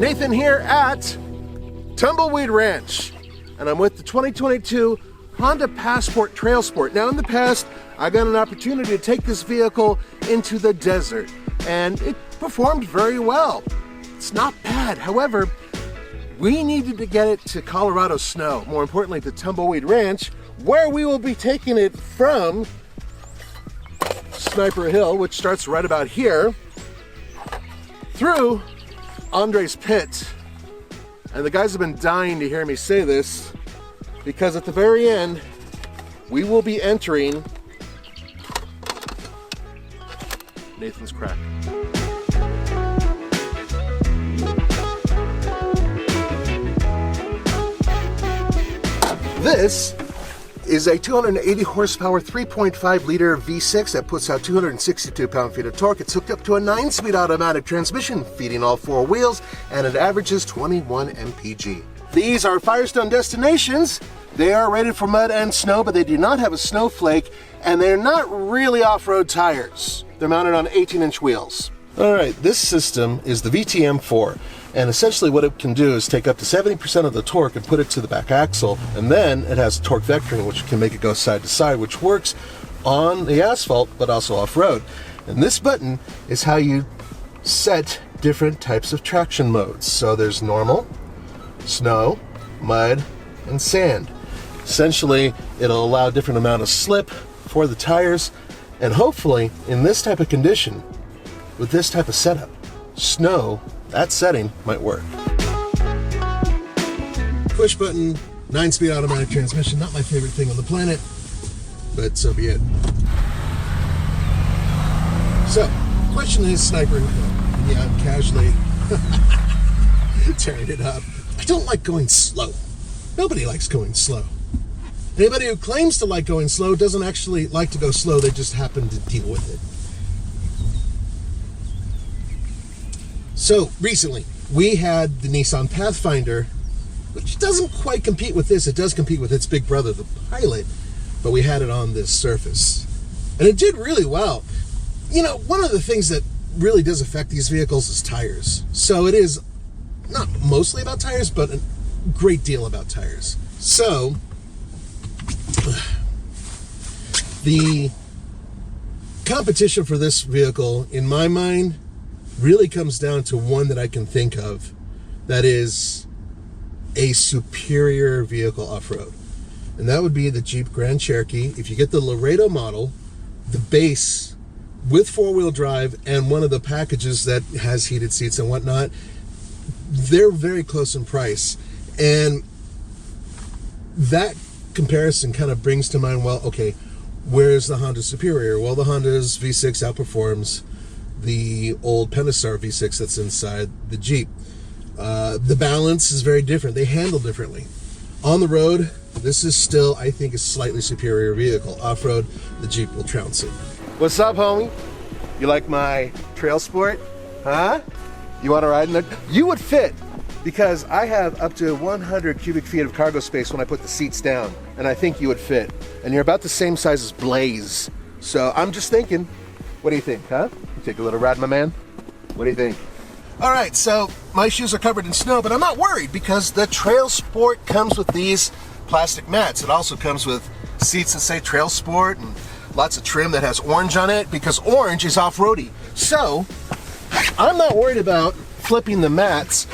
Nathan here at Tumbleweed Ranch, and I'm with the 2022 Honda Passport TrailSport. Now in the past, I got an opportunity to take this vehicle into the desert, and it performed very well. It's not bad. However, we needed to get it to Colorado snow, more importantly to Tumbleweed Ranch, where we will be taking it from Sniper Hill, which starts right about here, through Andre's Pit. And the guys have been dying to hear me say this, because at the very end, we will be entering Nathan's Crack. This is a 280 horsepower, 3.5 liter V6 that puts out 262 pound-feet of torque. It's hooked up to a 9-speed automatic transmission, feeding all 4 wheels, and it averages 21 mpg. These are Firestone Destinations. They are rated for mud and snow, but they do not have a snowflake, and they're not really off-road tires. They're mounted on 18-inch wheels. All right, this system is the VTM4. And essentially what it can do is take up to 70% of the torque and put it to the back axle, and then it has torque vectoring, which can make it go side to side, which works on the asphalt but also off-road. And this button is how you set different types of traction modes. So there's normal, snow, mud, and sand. Essentially, it'll allow a different amount of slip for the tires, and hopefully in this type of condition, with this type of setup, snow, that setting might work. Push button, 9-speed automatic transmission, not my favorite thing on the planet, but so be it. So, question is Sniper Hill. Yeah, I'm casually tearing it up. I don't like going slow. Nobody likes going slow. Anybody who claims to like going slow doesn't actually like to go slow, they just happen to deal with it. So recently, we had the Nissan Pathfinder, which doesn't quite compete with this. It does compete with its big brother, the Pilot, but we had it on this surface. And it did really well. You know, one of the things that really does affect these vehicles is tires. So it is not mostly about tires, but a great deal about tires. So, the competition for this vehicle, in my mind, really comes down to one that I can think of that is a superior vehicle off-road. And that would be the Jeep Grand Cherokee. If you get the Laredo model, the base with 4-wheel drive and one of the packages that has heated seats and whatnot, they're very close in price. And that comparison kind of brings to mind, well, okay, where's the Honda superior? Well, the Honda's V6 outperforms the old Pentastar V6 that's inside the Jeep. The balance is very different. They handle differently. On the road, this is still, I think, a slightly superior vehicle. Off-road, the Jeep will trounce it. What's up, homie? You like my TrailSport? Huh? You want to ride in it? You would fit, because I have up to 100 cubic feet of cargo space when I put the seats down, and I think you would fit. And you're about the same size as Blaze. So I'm just thinking, what do you think, huh? Take a little ride, my man? What do you think? All right, so my shoes are covered in snow, but I'm not worried because the TrailSport comes with these plastic mats. It also comes with seats that say TrailSport and lots of trim that has orange on it, because orange is off-roady. So I'm not worried about flipping the mats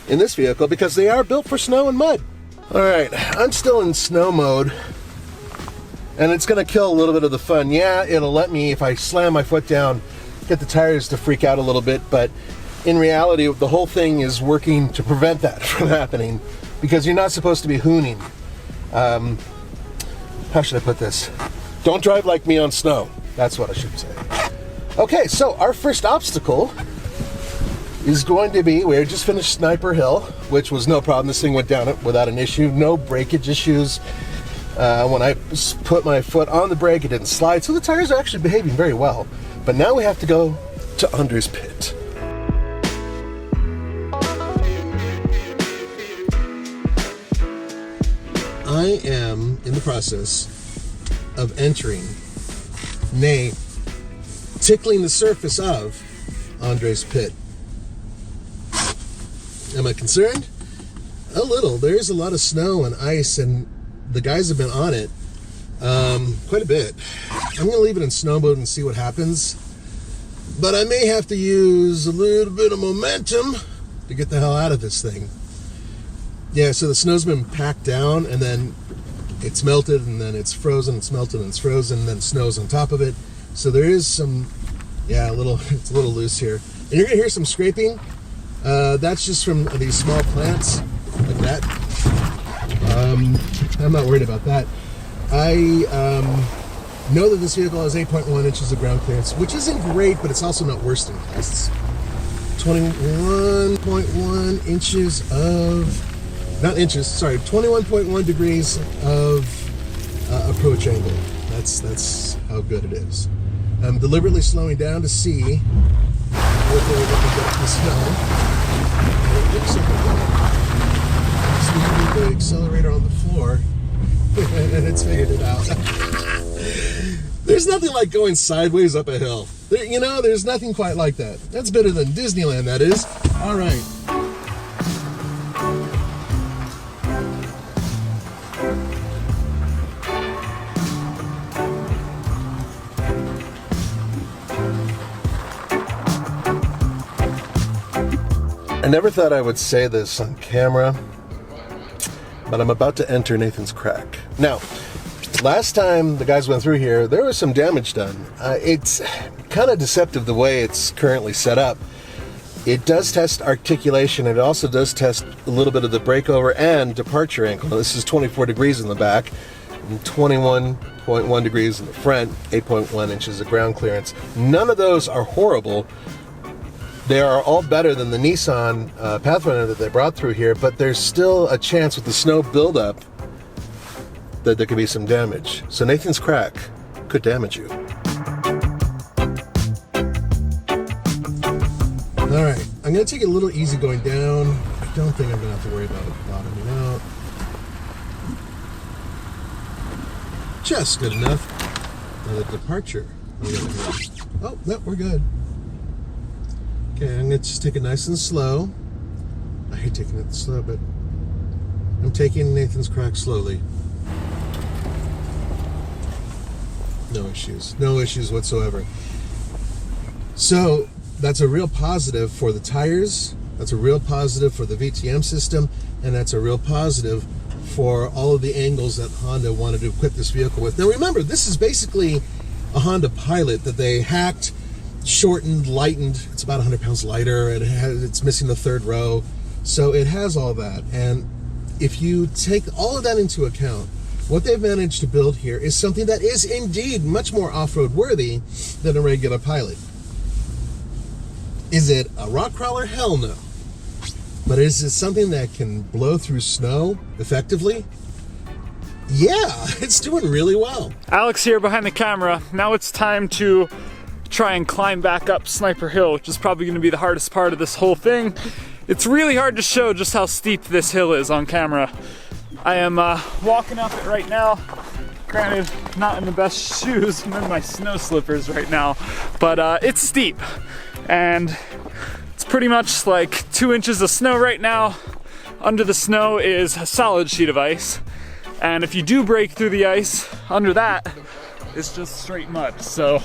in this vehicle because they are built for snow and mud. All right, I'm still in snow mode, and it's gonna kill a little bit of the fun. Yeah, it'll let me, if I slam my foot down, get the tires to freak out a little bit, but in reality, the whole thing is working to prevent that from happening, because you're not supposed to be hooning. How should I put this? Don't drive like me on snow. That's what I should say. Okay, so our first obstacle is going to be, we just finished Sniper Hill, which was no problem. This thing went down it without an issue, no breakage issues. When I put my foot on the brake, it didn't slide, so the tires are actually behaving very well. But now we have to go to Andre's Pit. I am in the process of entering, nay, tickling the surface of Andre's Pit. Am I concerned? A little. There's a lot of snow and ice, and the guys have been on it quite a bit. I'm going to leave it in snow mode and see what happens. But I may have to use a little bit of momentum to get the hell out of this thing. Yeah, so the snow's been packed down, and then it's melted, and then it's frozen, it's melted, and it's frozen, and then snow's on top of it. So there is some, yeah, it's a little loose here. And you're going to hear some scraping. That's just from these small plants, like that. I'm not worried about that. I know that this vehicle has 8.1 inches of ground clearance, which isn't great, but it's also not worse than tests. 21.1 inches of, not inches, sorry, 21.1 degrees of approach angle. That's how good it is. I'm deliberately slowing down to see what they're looking at the snow. And it looks like it's leaving the accelerator on the floor, and it's figured it out. There's nothing like going sideways up a hill. There's nothing quite like that. That's better than Disneyland, that is. All right. I never thought I would say this on camera, but I'm about to enter Nathan's crack. Now, last time the guys went through here, there was some damage done. It's kind of deceptive the way it's currently set up. It does test articulation. It also does test a little bit of the breakover and departure angle. Now, this is 24 degrees in the back and 21.1 degrees in the front, 8.1 inches of ground clearance. None of those are horrible. They are all better than the Nissan Pathfinder that they brought through here, but there's still a chance with the snow buildup that there could be some damage. So Nathan's crack could damage you. All right, I'm gonna take it a little easy going down. I don't think I'm gonna have to worry about it bottoming out. Just good enough. Now the departure. Oh, no, we're good. Okay, I'm gonna just take it nice and slow. I hate taking it slow, but I'm taking Nathan's crack slowly. No issues whatsoever. So that's a real positive for the tires, that's a real positive for the VTM system, and that's a real positive for all of the angles that Honda wanted to equip this vehicle with. Now remember, this is basically a Honda Pilot that they hacked, shortened, lightened. It's about 100 pounds lighter. It's missing the third row. So it has all that. And if you take all of that into account, what they've managed to build here is something that is indeed much more off-road worthy than a regular Pilot. Is it a rock crawler? Hell no. But is it something that can blow through snow effectively? Yeah, it's doing really well. Alex here behind the camera. Now it's time to try and climb back up Sniper Hill, which is probably going to be the hardest part of this whole thing. It's really hard to show just how steep this hill is on camera. I am walking up it right now. Granted, not in the best shoes. I'm in my snow slippers right now, but it's steep. And it's pretty much like 2 inches of snow right now. Under the snow is a solid sheet of ice. And if you do break through the ice, under that, it's just straight mud. So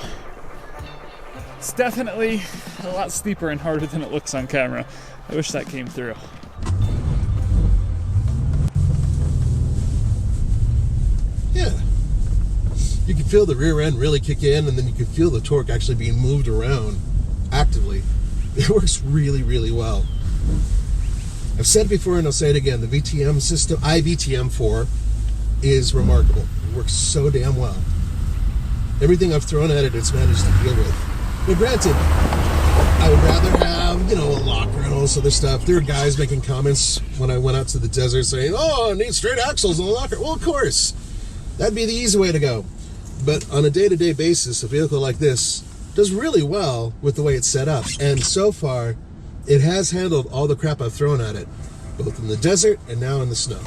it's definitely a lot steeper and harder than it looks on camera. I wish that came through. Yeah. You can feel the rear end really kick in, and then you can feel the torque actually being moved around actively. It works really, really well. I've said it before and I'll say it again, the VTM system, iVTM4, is remarkable. It works so damn well. Everything I've thrown at it, it's managed to deal with. But granted, I would rather have, a locker and all this other stuff. There were guys making comments when I went out to the desert saying, oh, I need straight axles in the locker. Well, of course, that'd be the easy way to go. But on a day-to-day basis, a vehicle like this does really well with the way it's set up. And so far, it has handled all the crap I've thrown at it, both in the desert and now in the snow.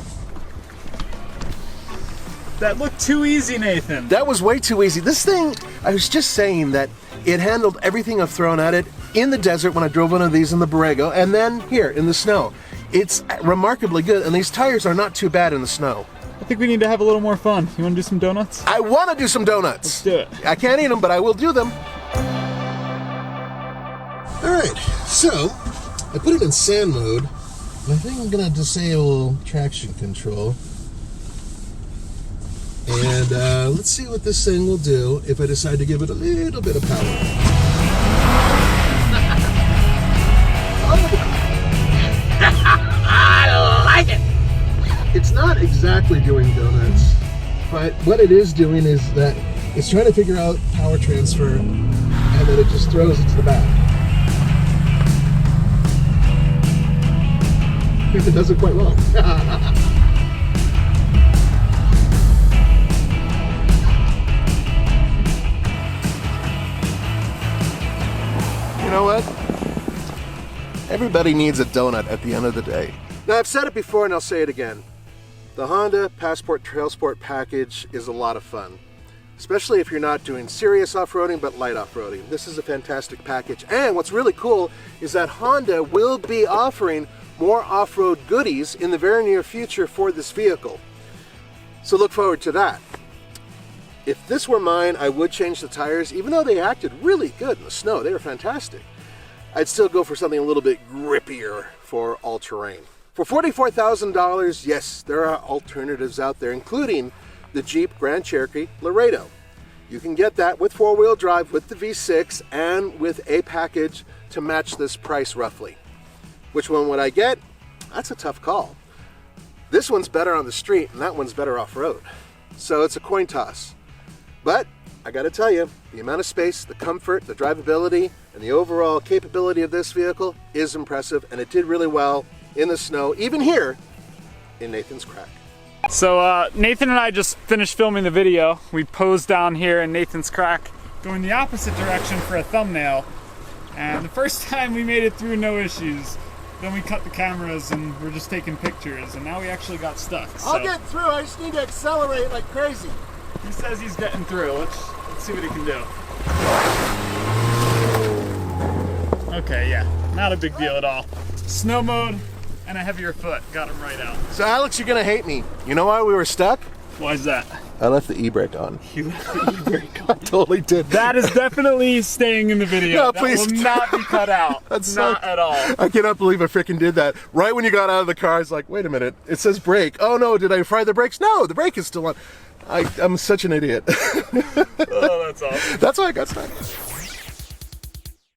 That looked too easy, Nathan. That was way too easy. This thing, I was just saying that it handled everything I've thrown at it in the desert when I drove one of these in the Borrego, and then here in the snow. It's remarkably good, and these tires are not too bad in the snow. I think we need to have a little more fun. You want to do some donuts? I want to do some donuts. Let's do it. I can't eat them, but I will do them. All right, so I put it in sand mode, and I think I'm gonna disable traction control. And let's see what this thing will do if I decide to give it a little bit of power. I like it! It's not exactly doing donuts, but what it is doing is that it's trying to figure out power transfer, and then it just throws it to the back. I think it does it quite well. You know what? Everybody needs a donut at the end of the day. Now, I've said it before and I'll say it again. The Honda Passport TrailSport package is a lot of fun, especially if you're not doing serious off-roading but light off-roading. This is a fantastic package. And what's really cool is that Honda will be offering more off-road goodies in the very near future for this vehicle. So look forward to that. If this were mine, I would change the tires, even though they acted really good in the snow. They were fantastic. I'd still go for something a little bit grippier for all-terrain. For $44,000, yes, there are alternatives out there, including the Jeep Grand Cherokee Laredo. You can get that with four-wheel drive, with the V6, and with a package to match this price roughly. Which one would I get? That's a tough call. This one's better on the street, and that one's better off-road. So it's a coin toss. But I gotta tell you, the amount of space, the comfort, the drivability, and the overall capability of this vehicle is impressive, and it did really well in the snow, even here in Nathan's Crack. So Nathan and I just finished filming the video. We posed down here in Nathan's Crack, going the opposite direction for a thumbnail. And the first time we made it through, no issues. Then we cut the cameras and we're just taking pictures, and now we actually got stuck. So. I'll get through, I just need to accelerate like crazy. He says he's getting through. Let's see what he can do. Okay, yeah, not a big deal at all. Snow mode and a heavier foot got him right out. So Alex, you're gonna hate me. You know why we were stuck? Why is that? I left the e-brake on. You left the e-brake on. I totally did. That is definitely staying in the video. No, that please. will not be cut out. That's not at all. I cannot believe I freaking did that. Right when you got out of the car, I was like, wait a minute, it says brake. Oh no, did I fry the brakes? No, the brake is still on. I'm such an idiot. Oh, that's awesome. That's why I got stuck.